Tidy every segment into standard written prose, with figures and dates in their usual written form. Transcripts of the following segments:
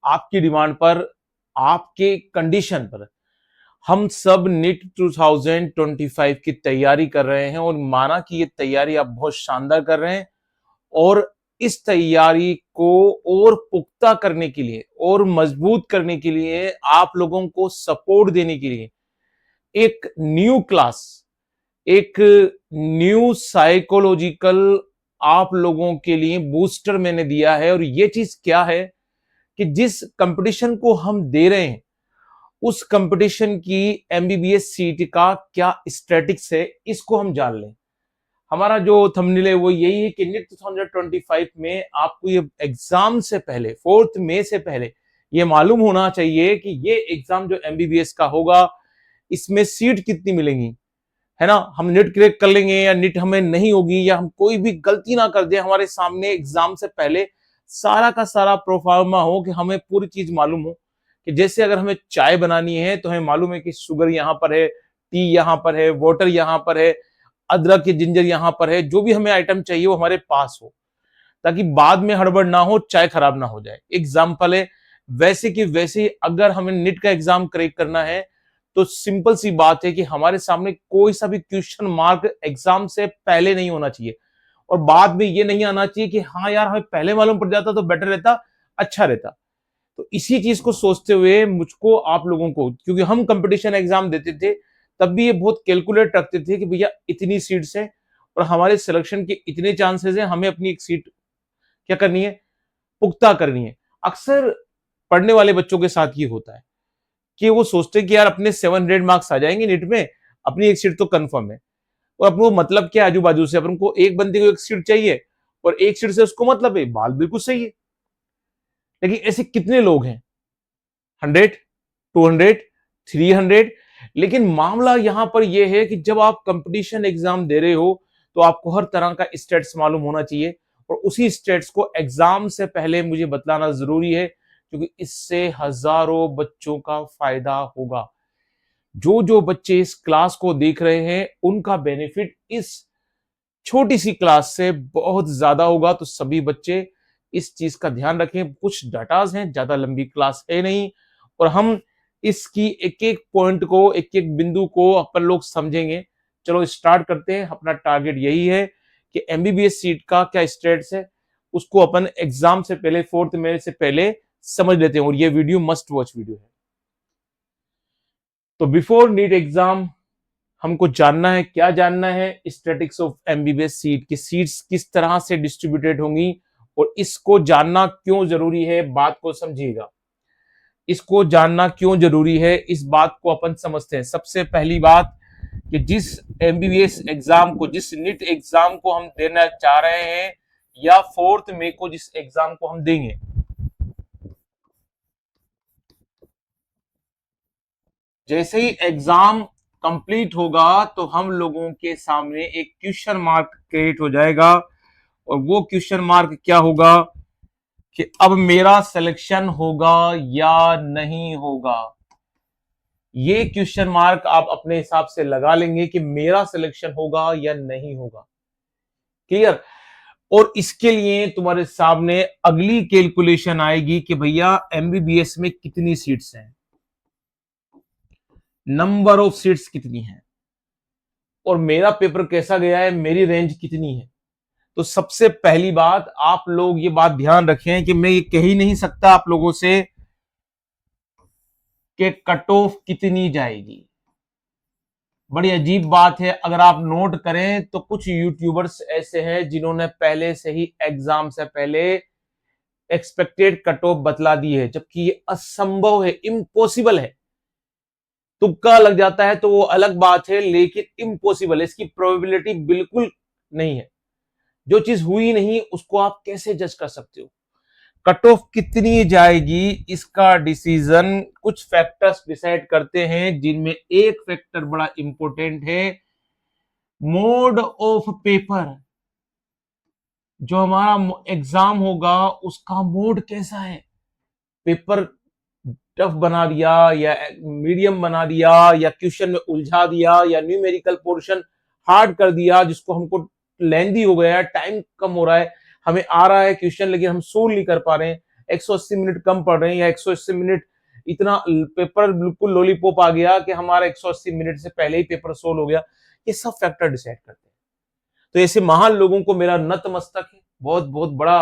आपकी डिमांड पर, आपके कंडीशन पर हम सब नीट 2025 की तैयारी कर रहे हैं और माना कि ये तैयारी आप बहुत शानदार कर रहे हैं और इस तैयारी को और पुख्ता करने के लिए और मजबूत करने के लिए आप लोगों को सपोर्ट देने के लिए एक न्यू क्लास, एक न्यू साइकोलॉजिकल आप लोगों के लिए बूस्टर मैंने दिया है। और ये चीज क्या है कि जिस कंपटीशन को हम दे रहे हैं उस कंपटीशन की एमबीबीएस सीट का क्या स्टैटिक्स है, इसको हम जान लें। हमारा जो थंबनेल है वो यही है कि नीट 2025 में आपको ये एग्जाम से पहले 4 मई से पहले ये मालूम होना चाहिए कि ये एग्जाम जो एमबीबीएस का होगा इसमें सीट कितनी मिलेंगी, है ना। हम नीट क्रैक कर लेंगे या नीट हमें नहीं होगी या हम कोई भी गलती ना कर दे, हमारे सामने एग्जाम से पहले सारा का सारा प्रोफार्मा हो कि हमें पूरी चीज मालूम हो। कि जैसे अगर हमें चाय बनानी है तो हमें मालूम है कि शुगर यहाँ पर है, टी यहाँ पर है, वाटर यहाँ पर है, अदरक या जिंजर यहाँ पर है, जो भी हमें आइटम चाहिए वो हमारे पास हो ताकि बाद में हड़बड़ ना हो, चाय खराब ना हो जाए। एग्जाम्पल है। वैसे कि वैसे अगर हमें नीट का एग्जाम क्रैक करना है तो सिंपल सी बात है कि हमारे सामने कोई सा भी क्वेश्चन मार्क एग्जाम से पहले नहीं होना चाहिए और बाद में ये नहीं आना चाहिए कि हाँ यार हमें पहले मालूम पड़ जाता तो बेटर रहता, अच्छा रहता। तो इसी चीज को सोचते हुए मुझको आप लोगों को, क्योंकि हम कंपटीशन एग्जाम देते थे तब भी ये बहुत कैलकुलेट रखते थे कि भैया इतनी सीट्स है और हमारे सिलेक्शन के इतने चांसेस हैं, हमें अपनी एक सीट क्या करनी है, पुख्ता करनी है। अक्सर पढ़ने वाले बच्चों के साथ ये होता है कि वो सोचते हैं कि यार अपने 700 मार्क्स आ जाएंगे नीट में, अपनी एक सीट तो कंफर्म है। और अपन को मतलब क्या, आजू बाजू से अपन को एक बंदे को एक सीट चाहिए और एक सीट से उसको मतलब है, बात बिल्कुल सही है। लेकिन ऐसे कितने लोग हैं, 100, 200, 300। लेकिन मामला यहां पर यह है कि जब आप कंपटीशन एग्जाम दे रहे हो तो आपको हर तरह का स्टेट्स मालूम होना चाहिए और उसी स्टेट्स को एग्जाम से पहले मुझे बतलाना जरूरी है क्योंकि इससे हजारों बच्चों का फायदा होगा। जो जो बच्चे इस क्लास को देख रहे हैं उनका बेनिफिट इस छोटी सी क्लास से बहुत ज्यादा होगा। तो सभी बच्चे इस चीज का ध्यान रखें। कुछ डाटाज हैं, ज्यादा लंबी क्लास है नहीं और हम इसकी एक एक पॉइंट को, एक एक बिंदु को अपन लोग समझेंगे। चलो स्टार्ट करते हैं। अपना टारगेट यही है कि एमबीबीएस सीट का क्या स्टेट्स है उसको अपन एग्जाम से पहले 4 मई से पहले समझ लेते हैं और ये वीडियो मस्ट वॉच वीडियो है। तो बिफोर नीट एग्जाम हमको जानना है, क्या जानना है, स्टैटिक्स ऑफ एमबीबीएस सीट की सीट्स किस तरह से डिस्ट्रीब्यूटेड होंगी और इसको जानना क्यों जरूरी है, बात को समझिएगा। इसको जानना क्यों जरूरी है इस बात को अपन समझते हैं। सबसे पहली बात कि जिस एमबीबीएस एग्जाम को, जिस नीट एग्जाम को हम देना चाह रहे हैं या 4 मई को जिस एग्जाम को हम देंगे, जैसे ही एग्जाम कंप्लीट होगा तो हम लोगों के सामने एक क्वेश्चन मार्क क्रिएट हो जाएगा और वो क्वेश्चन मार्क क्या होगा कि अब मेरा सिलेक्शन होगा या नहीं होगा। ये क्वेश्चन मार्क आप अपने हिसाब से लगा लेंगे कि मेरा सिलेक्शन होगा या नहीं होगा। क्लियर। और इसके लिए तुम्हारे सामने अगली कैलकुलेशन आएगी कि भैया एमबीबीएस में कितनी सीट्स हैं, नंबर ऑफ सीट्स कितनी है और मेरा पेपर कैसा गया है, मेरी रेंज कितनी है। तो सबसे पहली बात आप लोग ये बात ध्यान रखें कि मैं ये कह ही नहीं सकता आप लोगों से कि कट ऑफ कितनी जाएगी। बड़ी अजीब बात है। अगर आप नोट करें तो कुछ यूट्यूबर्स ऐसे हैं जिन्होंने पहले से ही एग्जाम से पहले एक्सपेक्टेड कट ऑफ बतला दी है, जबकि ये असंभव है, इम्पॉसिबल है। तुक्का लग जाता है तो वो अलग बात है, लेकिन इम्पॉसिबल है, इसकी प्रोबेबिलिटी बिल्कुल नहीं है। जो चीज हुई नहीं उसको आप कैसे जज कर सकते हो। कट ऑफ कितनी जाएगी इसका डिसीजन कुछ फैक्टर्स डिसाइड करते हैं, जिनमें एक फैक्टर बड़ा इंपॉर्टेंट है, मोड ऑफ पेपर। जो हमारा एग्जाम होगा उसका मोड कैसा है, पेपर टफ बना दिया या मीडियम बना दिया या क्वेश्चन में उलझा दिया या न्यूमेरिकल पोर्शन हार्ड कर दिया जिसको हमको लेंदी हो गया है, टाइम कम हो रहा है, हमें आ रहा है क्वेश्चन लेकिन हम सोल्व नहीं कर पा रहे हैं। 180 मिनट कम पढ़ रहे हैं या 180 मिनट इतना पेपर बिल्कुल लॉलीपॉप आ गया कि हमारा 180 मिनट से पहले ही पेपर सोल्व हो गया, ये सब फैक्टर डिसाइड करते हैं। तो ऐसे महान लोगों को मेरा नतमस्तक है, बहुत बहुत बड़ा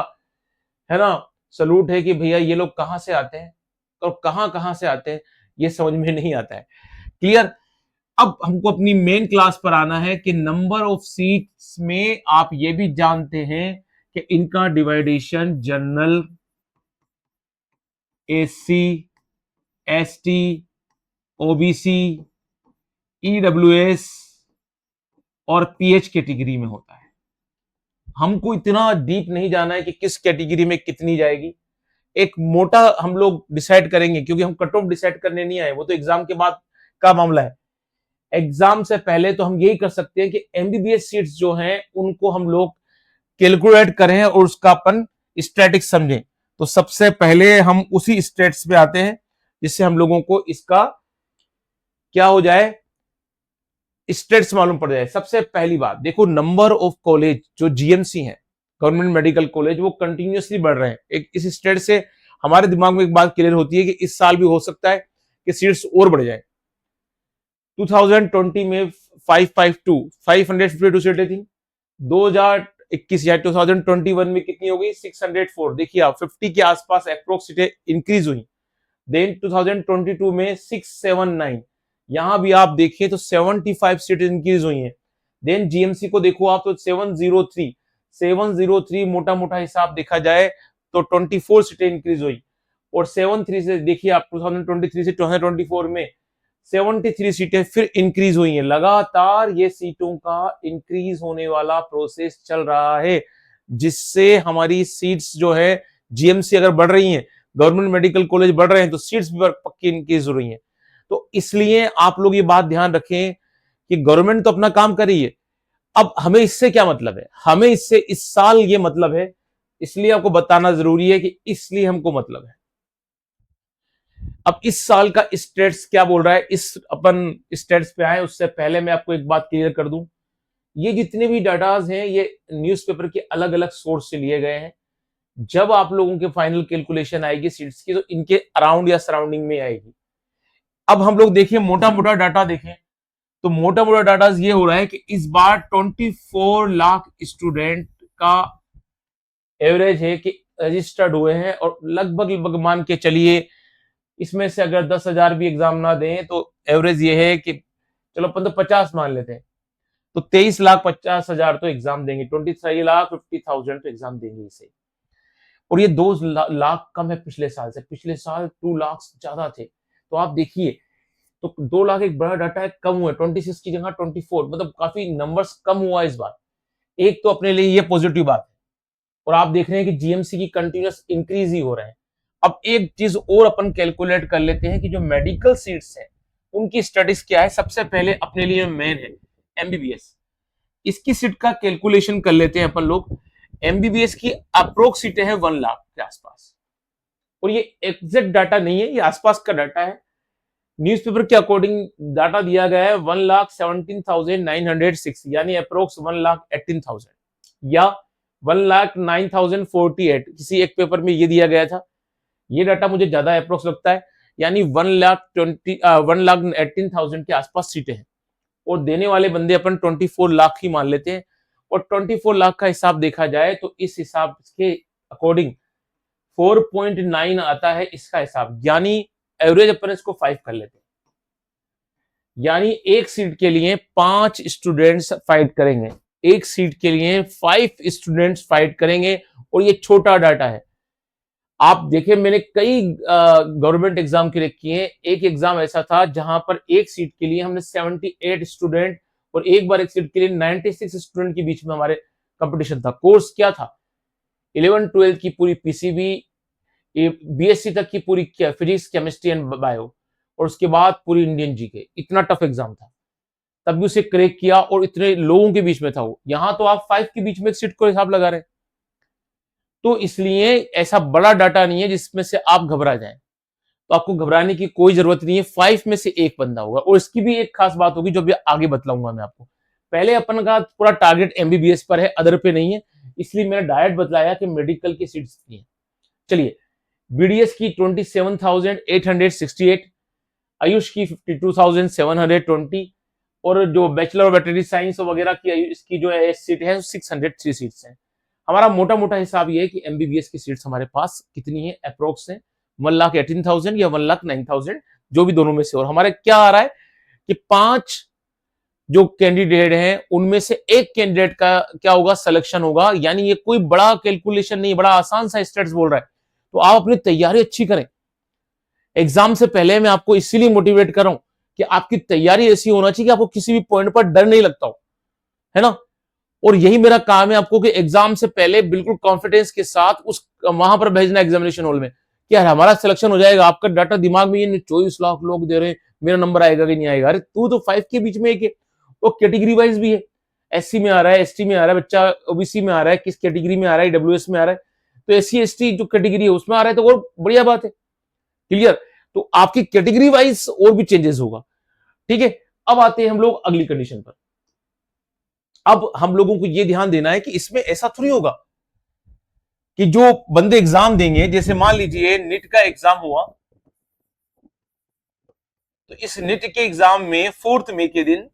है ना सलूट है कि भैया ये लोग कहां से आते हैं और कहां से आते हैं ये समझ में नहीं आता है। क्लियर। अब हमको अपनी मेन क्लास पर आना है कि नंबर ऑफ सीट्स में आप ये भी जानते हैं कि इनका division general, SC, ST, OBC, EWS और पीएच कैटेगरी में होता है। हमको इतना डीप नहीं जाना है कि किस कैटेगरी में कितनी जाएगी, एक मोटा हम लोग डिसाइड करेंगे, क्योंकि हम कट ऑफ डिसाइड करने नहीं आए, वो तो एग्जाम के बाद का मामला है। एग्जाम से पहले तो हम यही कर सकते हैं कि एमबीबीएस सीट्स जो हैं उनको हम लोग कैलकुलेट करें और उसका अपन स्टैटिक समझें। तो सबसे पहले हम उसी स्टेट्स पे आते हैं जिससे हम लोगों को इसका क्या हो जाए, स्टेट्स मालूम पड़ जाए। सबसे पहली बात देखो, नंबर ऑफ कॉलेज जो जीएमसी हैं, गवर्नमेंट मेडिकल कॉलेज, वो कंटिन्यूअसली बढ़ रहे हैं। एक इस स्टेट से हमारे दिमाग में एक बात क्लियर होती है कि इस साल भी हो सकता है कि सीट्स और बढ़ जाए। 2020 में 552 सीटें थी, 2021 या 2021 में कितनी हो गई, 604। देखिए आप 50 के आसपास अप्रोक्स सीटें इंक्रीज हुई। देन 2022 में 679, यहां भी आप देखिए तो 75 सीट इंक्रीज हुई हैं। देन जीएमसी को देखो आप तो 703 मोटा मोटा हिसाब देखा जाए तो 24 सीटें इंक्रीज हुई। और 73 से देखिए आप 2023 से 2024 में 73 सीटें फिर इंक्रीज हुई हैं। लगातार ये सीटों का इंक्रीज होने वाला प्रोसेस चल रहा है, जिससे हमारी सीट्स जो है जीएमसी अगर बढ़ रही हैं, गवर्नमेंट मेडिकल कॉलेज बढ़ रहे हैं, तो सीट्स भी पक्की इंक्रीज हो रही हैं। तो इसलिए आप लोग ये बात ध्यान रखें कि गवर्नमेंट तो अपना काम कर रही है। अब हमें इससे क्या मतलब है, हमें इससे इस साल ये मतलब है, इसलिए आपको बताना जरूरी है कि इसलिए हमको मतलब है। अब इस साल का स्टेट्स क्या बोल रहा है, इस अपन स्टेट्स पे आए उससे पहले मैं आपको एक बात क्लियर कर दूं। ये जितने भी डाटाज हैं ये न्यूज़पेपर के अलग अलग सोर्स से लिए गए हैं। जब आप लोगों के फाइनल कैलकुलेशन आएगी सीट्स की तो इनके अराउंड या सराउंडिंग में आएगी। अब हम लोग देखिए मोटा मोटा डाटा देखें तो मोटा मोटा डाटा ये हो रहा है कि इस बार 24 लाख स्टूडेंट का एवरेज है कि रजिस्टर्ड हुए हैं, और लगभग लगभग मान के चलिए इसमें से अगर 10,000 भी एग्जाम ना दें तो एवरेज ये है कि चलो अपन तो 50 मान लेते हैं, तो 23,50,000 तो एग्जाम देंगे, 23,50,000 तो एग्जाम देंगे इसे। और ये 2 लाख कम है पिछले साल से, पिछले साल 2 लाख ज्यादा थे। तो आप देखिए तो 2 लाख एक बड़ा डाटा है, कम हुआ 26 की जगह 24, मतलब काफी नंबर्स कम हुआ इस बार। एक तो अपने लिए ये पॉजिटिव बात है। और आप देख रहे हैं कि जीएमसी की कंटिन्यूअस इंक्रीज ही हो रहे हैं। अब एक चीज और अपन कैलकुलेट कर लेते हैं कि जो मेडिकल सीट्स हैं उनकी स्टडीज क्या है। सबसे पहले अपने लिए मेन है एमबीबीएस, इसकी सीट का कैलकुलेशन कर लेते हैं अपन लोग। एमबीबीएस की अप्रोक्स सीटें हैं 1 लाख के आसपास, और ये एग्जैक्ट डाटा नहीं है, ये आसपास का डाटा है। न्यूज़पेपर के अकॉर्डिंग डाटा दिया गया है 1,17,906, यानी अप्रोक्स 1,18,000 या 1,09,048, किसी एक पेपर में ये दिया गया था। ये डाटा मुझे ज्यादा अप्रोक्स लगता है, यानी 1,18,000 के आसपास सीटें हैं, और देने वाले बंदे अपन 24 लाख ही मान लेते हैं। और 24 लाख का हिसाब देखा जाए तो इस हिसाब के अकॉर्डिंग 4.9 आता है इसका हिसाब, यानी एवरेज अपन इसको 5 कर लेते हैं। यानी एक सीट के लिए 5 स्टूडेंट्स फाइट करेंगे, एक सीट के लिए 5 स्टूडेंट्स फाइट करेंगे, और ये छोटा डाटा है। आप देखें मैंने कई गवर्नमेंट एग्जाम के लिए किए, एक एग्जाम ऐसा था जहां पर एक सीट के लिए हमने 78 स्टूडेंट, और एक बार एक सीट के लिए 96 स्टूडेंट के बीच में हमारे कंपटीशन था। कोर्स क्या था, 11-12 की पूरी पीसीबी, बीएससी तक की पूरी फिजिक्स, केमिस्ट्री एंड बायो, और उसके बाद पूरी इंडियन जीके। इतना टफ एग्जाम था, तब भी उसे क्रैक किया, और इतने लोगों के बीच में था वो। यहां तो आप 5 के बीच में एक सीट को हिसाब लगा रहे हैं। तो इसलिए ऐसा बड़ा डाटा नहीं है जिसमें से आप घबरा जाएं, तो आपको घबराने की कोई जरूरत नहीं है। 5 में से एक बंदा होगा, और इसकी भी एक खास बात होगी जो भी आगे बतलाऊंगा मैं आपको। पहले अपन का पूरा टारगेट एमबीबीएस पर है, अदर पे नहीं है, इसलिए मैंने डायरेक्ट बतलाया कि मेडिकल की सीट्स कितनी है। चलिए BDS की 27,868, आयुष की 52,720 और जो बैचलर ऑफ वेटरनरी साइंस वगैरह की इसकी जो है सीट है 603 सीट्स हैं। हमारा मोटा मोटा हिसाब ये है कि MBBS की सीट्स हमारे पास कितनी है, अप्रोक्स है 1,18,000 या 1,09,000, जो भी दोनों में से। और हमारे क्या आ रहा है कि 5 जो कैंडिडेट हैं उनमें से एक कैंडिडेट का क्या होगा, सिलेक्शन होगा। यानी ये कोई बड़ा कैलकुलेशन नहीं, बड़ा आसान सा स्टेट्स बोल रहा है। तो आप अपनी तैयारी अच्छी करें। एग्जाम से पहले मैं आपको इसीलिए मोटिवेट कर रहा हूं कि आपकी तैयारी ऐसी होना चाहिए कि आपको किसी भी पॉइंट पर डर नहीं लगता हो, है ना। और यही मेरा काम है आपको कि एग्जाम से पहले बिल्कुल कॉन्फिडेंस के साथ उस वहां पर भेजना एग्जामिनेशन हॉल में कि यार हमारा सिलेक्शन हो जाएगा। आपका डाटा दिमाग में ये 24 लाख लोग दे रहे हैं, मेरा नंबर आएगा कि नहीं आएगा। अरे तू तो 5 के बीच में एक है, वो कैटेगरी वाइज भी है। SC में आ रहा है, ST में आ रहा है बच्चा, OBC में आ रहा है, किस कैटेगरी में आ रहा है, WS में आ रहा है, तो SC ST जो कैटेगरी है उसमें आ रहा है, तो और बढ़िया बात है। क्लियर। तो आपकी कैटेगरी वाइज और भी चेंजेस होगा। ठीक है। अब आते हैं हम लोग अगली कंडीशन पर। अब हम लोगों को यह ध्यान देना है कि इसमें ऐसा थोड़ी होगा कि जो बंदे एग्जाम देंगे, जैसे मान लीजिए नीट का एग्जाम हुआ, तो इस नीट के एग्जाम में 4 मई के दिन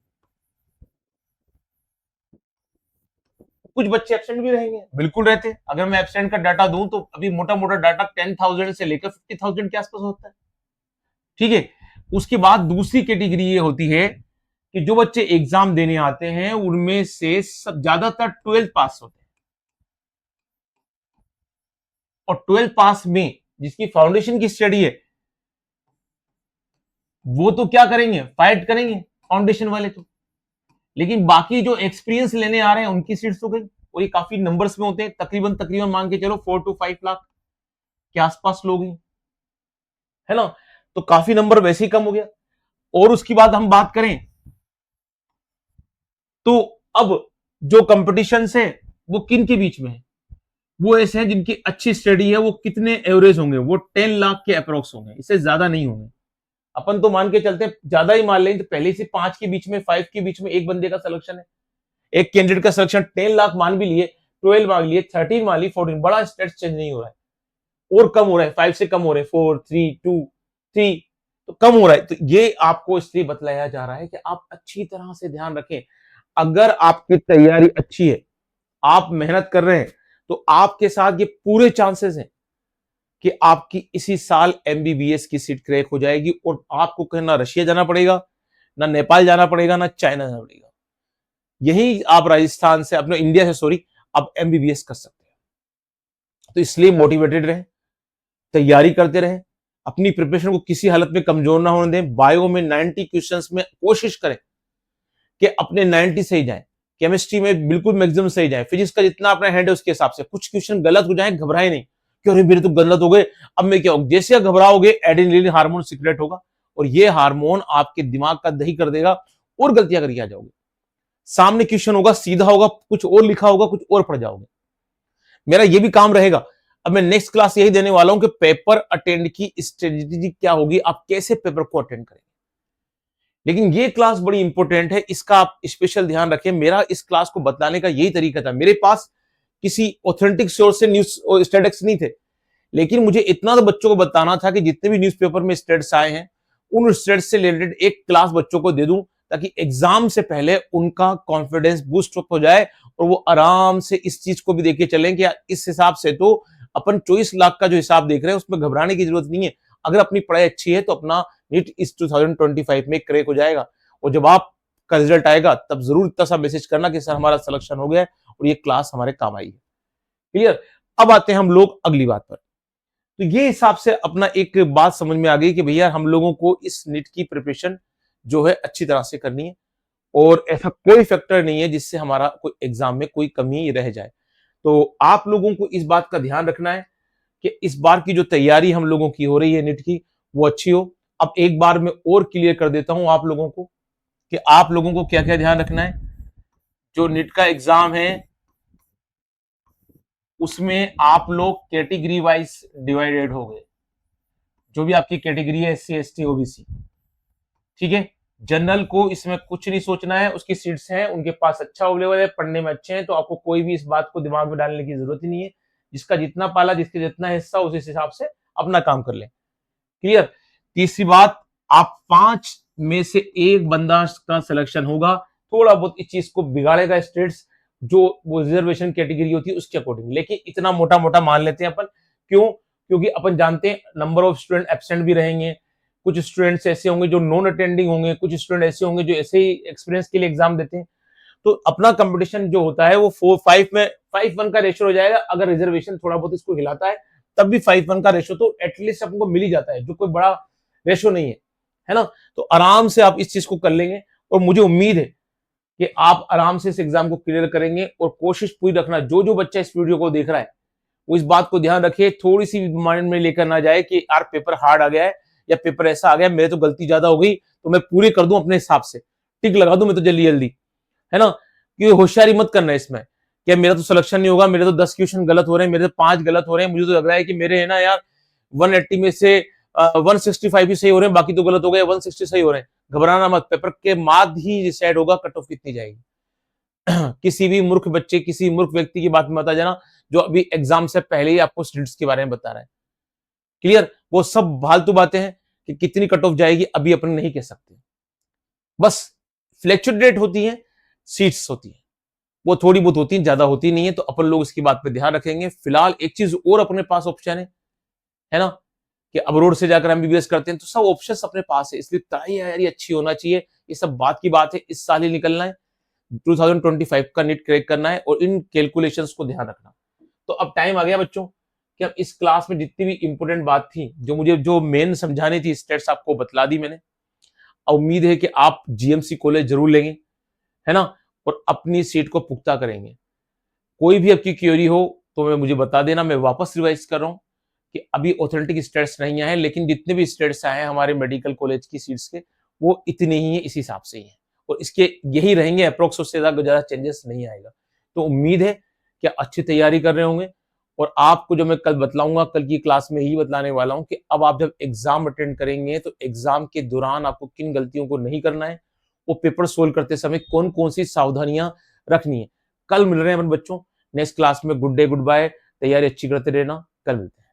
कुछ बच्चे एब्सेंट भी रहेंगे, बिल्कुल रहते हैं। अगर मैं एब्सेंट का डाटा दूं तो अभी मोटा मोटा डाटा 10,000 से लेकर 50,000 के आसपास होता है। ठीक है। उसके बाद दूसरी कैटेगरी ये होती है कि जो बच्चे एग्जाम देने आते हैं उनमें से सब ज्यादातर 12th पास होते हैं, और 12th पास में जिसकी फाउंडेशन की स्टडी है वो तो क्या करेंगे, फाइट करेंगे फाउंडेशन वाले तो। लेकिन बाकी जो एक्सपीरियंस लेने आ रहे हैं उनकी सीट्स तो गई, और ये काफी नंबर्स में होते हैं, तकरीबन तकरीबन मान के चलो 4 to 5 लाख के आसपास लोग हैं, है ना। तो काफी नंबर वैसे ही कम हो गया। और उसके बाद हम बात करें तो अब जो कंपटीशन है वो किन के बीच में है, वो ऐसे हैं जिनकी अच्छी स्टडी है। वो कितने एवरेज होंगे, वो 10 लाख के अप्रोक्स होंगे, इससे ज्यादा नहीं होंगे। अपन तो मान के चलते हैं ज्यादा ही मान लें तो पहले से 5 के बीच में, 5 के बीच में एक बंदे का सिलेक्शन है, एक कैंडिडेट का सिलेक्शन 10 लाख मान भी लिए, 12 मान लिए, 13 मान ली, 14, बड़ा स्टेट चेंज नहीं हो रहा है। और कम हो रहा है, 5 से कम हो रहे हैं, 4, 3, 2, 3, तो कम हो रहा है। तो ये आपको इसलिए बतलाया जा रहा है कि आप अच्छी तरह से ध्यान रखें। अगर आपकी तैयारी अच्छी है, आप मेहनत कर रहे हैं, तो आपके साथ ये पूरे चांसेस हैं कि आपकी इसी साल MBBS की सीट क्रैक हो जाएगी, और आपको कहीं ना रशिया जाना पड़ेगा, ना नेपाल जाना पड़ेगा, ना चाइना जाना पड़ेगा। यही आप राजस्थान से, अपने इंडिया से सॉरी, आप MBBS कर सकते हैं। तो इसलिए मोटिवेटेड रहें, तैयारी करते रहें, अपनी प्रिपरेशन को किसी हालत में कमजोर ना होने दें। बायो में 90 क्वेश्चंस में कोशिश करें कि अपने 90 सही जाए, केमिस्ट्री में बिल्कुल मैक्सिमम सही जाए, फिजिक्स का जितना अपना हैंड है उसके हिसाब से। कुछ क्वेश्चन गलत हो जाए, घबराए नहीं कि अरे मेरे तो गलत हो गए, अब मैं क्या होगा। जैसे घबराओगे एड्रेनलिन हार्मोन सिक्रेट होगा, और ये हार्मोन आपके दिमाग का दही कर देगा, और गलतियां करके आ जाओगे। सामने क्वेश्चन होगा, सीधा होगा, कुछ और लिखा होगा, कुछ और पढ़ जाओगे। मेरा ये भी काम रहेगा। अब मैं नेक्स्ट क्लास यही देने वाला हूं कि पेपर अटेंड की स्ट्रेटेजी क्या होगी, आप कैसे पेपर को अटेंड करेंगे। लेकिन ये क्लास बड़ी इंपॉर्टेंट है, इसका आप स्पेशल ध्यान रखें। मेरा इस क्लास को बताने का यही तरीका था। मेरे पास किसी ऑथेंटिक सोर्स से न्यूज स्टेटस नहीं थे, लेकिन मुझे इतना तो बच्चों को बताना था कि जितने भी न्यूज़पेपर में स्टेट्स आए हैं उन स्टेट्स से रिलेटेड एक क्लास बच्चों को दे दूं, ताकि एग्जाम से पहले उनका कॉन्फिडेंस बूस्ट हो जाए, और वो आराम से इस चीज को भी देखे चलें कि इस हिसाब से तो अपन 24 लाख का जो हिसाब देख रहे हैं उसमें घबराने की जरूरत नहीं है। अगर अपनी पढ़ाई अच्छी है तो अपना नीट इस 2025 में क्रैक हो जाएगा। और जब आपका रिजल्ट आएगा तब जरूर इतना सा मैसेज करना कि सर हमारा सिलेक्शन हो गया है और ये क्लास हमारे काम आई है। क्लियर। अब आते हैं हम लोग अगली बात पर। तो ये हिसाब से अपना एक बात समझ में आ गई कि भैया हम लोगों को इस नीट की प्रिपरेशन जो है अच्छी तरह से करनी है, और ऐसा कोई फैक्टर नहीं है जिससे हमारा कोई एग्जाम में कोई कमी रह जाए। तो आप लोगों को इस बात का ध्यान रखना है कि इस बार की जो तैयारी हम लोगों की हो रही है नीट की, वो अच्छी हो। अब एक बार मैं और क्लियर कर देता हूं आप लोगों को कि आप लोगों को क्या क्या ध्यान रखना है। जो नीट का एग्जाम है उसमें आप लोग कैटेगरी वाइज डिवाइडेड हो गए, जो भी आपकी कैटेगरी है, SC ST OBC, ठीक है। जनरल को इसमें कुछ नहीं सोचना है, उसकी सीट्स हैं, उनके पास अच्छा अवेलेबल है, पढ़ने में अच्छे हैं, तो आपको कोई भी इस बात को दिमाग में डालने की जरूरत ही नहीं है। जिसका जितना पाला, जिसके जितना हिस्सा, उस हिसाब से अपना काम कर लें। क्लियर। तीसरी बात, आप 5 में से एक बंदा का सिलेक्शन होगा, थोड़ा बहुत इस चीज को बिगाड़ेगा स्टेट्स, जो वो रिजर्वेशन कैटेगरी होती है उसके अकॉर्डिंग, लेकिन इतना मोटा मोटा मान लेते हैं अपन। क्यों? क्योंकि अपन जानते हैं नंबर ऑफ स्टूडेंट एब्सेंट भी रहेंगे, कुछ स्टूडेंट्स ऐसे होंगे जो नॉन अटेंडिंग होंगे, कुछ स्टूडेंट ऐसे होंगे जो ऐसे ही एक्सपीरियंस के लिए एग्जाम देते हैं। तो अपना कंपटीशन जो होता है वो 4-5 में 5-1 का रेशियो हो जाएगा। अगर रिजर्वेशन थोड़ा बहुत इसको हिलाता है तब भी 5-1 का रेशियो तो एटलीस्ट आपको मिल ही जाता है, जो कोई बड़ा रेशियो नहीं है ना। तो आराम से आप इस चीज को कर लेंगे और मुझे उम्मीद है कि आप आराम से इस एग्जाम को क्लियर करेंगे। और कोशिश पूरी रखना, जो जो बच्चा इस वीडियो को देख रहा है वो इस बात को ध्यान रखे, थोड़ी सी माइंड में लेकर ना जाए कि यार पेपर हार्ड आ गया है या पेपर ऐसा आ गया, मेरे तो गलती ज्यादा हो गई तो मैं पूरी कर दूं अपने हिसाब से, टिक लगा दूं मैं तो जल्दी जल्दी, है ना। कि होशियारी मत करना इसमें कि मेरा तो सिलेक्शन नहीं होगा, मेरे तो 10 क्वेश्चन गलत हो रहे हैं, मेरे तो 5 गलत हो रहे हैं, मुझे तो लग रहा है कि मेरे है ना यार 180 में से 165 ही सही हो रहे हैं, बाकी तो गलत हो गए, 160 सही हो रहे हैं। घबराना मत, पेपर के बाद ही डिसाइड होगा कट ऑफ कितनी जाएगी। किसी भी मूर्ख बच्चे, किसी मूर्ख व्यक्ति की बात में बता जाना जो अभी एग्जाम से पहले ही आपको स्टूडेंट्स के बारे में बता रहा है। क्लियर। वो सब फालतू बातें हैं कि कितनी कट ऑफ जाएगी अभी अपन नहीं कह सकते। बस फ्लैक्चुएट होती है, सीट्स होती है, वो थोड़ी बहुत होती है, ज्यादा होती नहीं है, तो अपन लोग इसकी बात पे ध्यान रखेंगे। फिलहाल एक चीज और अपने पास ऑप्शन है ना, कि अब रोड से जाकर एमबीबीएस करते हैं तो सब ऑप्शंस अपने पास है, इसलिए तैयारी अच्छी होना चाहिए। ये सब बात की बात है, इस साल ही निकलना है, 2025 का नीट क्रैक करना है और इन कैलकुलेशंस को ध्यान रखना। तो अब टाइम आ गया बच्चों कि अब इस क्लास में जितनी भी इंपोर्टेंट बात थी, जो मुझे जो मेन समझानी थी, स्टेट्स आपको बतला दी मैंने। उम्मीद है कि आप जीएमसी कॉलेज जरूर लेंगे, है ना, और अपनी सीट को पुख्ता करेंगे। कोई भी आपकी क्वेरी हो तो मैं मुझे बता देना, मैं वापस रिवाइज कर रहा हूँ कि अभी ऑथेंटिक स्टेट्स नहीं आए, लेकिन जितने भी स्टेट्स आए हैं हमारे मेडिकल कॉलेज की सीट्स के, वो इतने ही है, इस हिसाब से ही है, और इसके यही रहेंगे अप्रोक्स, उससे ज्यादा चेंजेस नहीं आएगा। तो उम्मीद है कि अच्छी तैयारी कर रहे होंगे। और आपको जो मैं कल बतलाऊंगा, कल की क्लास में ही बतलाने वाला हूं कि अब आप जब एग्जाम अटेंड करेंगे तो एग्जाम के दौरान आपको किन गलतियों को नहीं करना है, वो पेपर सोल्व करते समय कौन कौन सी सावधानियां रखनी है। कल मिल रहे हैं अपन बच्चों नेक्स्ट क्लास में। गुड डे, गुड बाय, तैयारी अच्छी करते रहना, कल मिलते हैं।